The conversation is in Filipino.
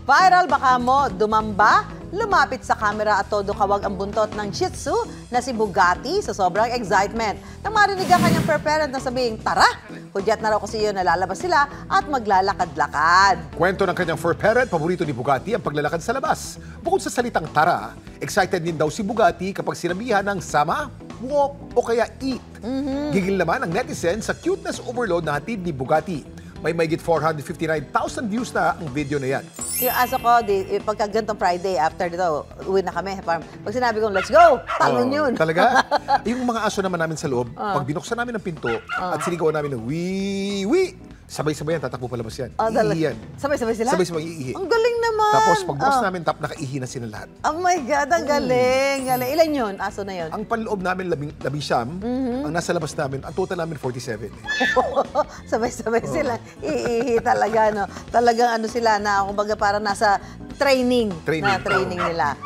Viral baka mo, dumamba, lumapit sa camera at todo kawag ang buntot ng Shih Tzu na si Bugatti sa sobrang excitement. Nang marinig ang kanyang per parent na sabihing, tara! Hudyat na raw kasi yun, nalalabas sila at maglalakad-lakad. Kwento ng kanyang fur parent, paborito ni Bugatti ang paglalakad sa labas. Bukod sa salitang tara, excited din daw si Bugatti kapag sinabihan ng sama, walk o kaya eat. Gigil naman ang netizen sa cuteness overload na hatid ni Bugatti. May mahigit 459,000 views na ang video na yan. Yung aso ko, pagka gantong Friday, after dito, uwi na kami. Pag sinabi kong, let's go! Talon yun. Talaga? Yung mga aso naman namin sa loob, pag binuksan namin ang pinto at sinigawan namin ng wii, sabay-sabay yan, tatakbo palabas yan. Iihi yan. Sabay-sabay sila? Sabay-sabay iihi. Ang galing naman! Tapos pag bukas namin, nakaihi na sila lahat. Oh my God, ang galing! Galing. Ilan yun? Aso na yun? Ang panloob namin, 11, ang nasa labas namin, ang total namin 47. Sabay-sabay sila. Iihi talaga, no? Talagang ano sila na, kumbaga parang nasa training. Training. Na training nila.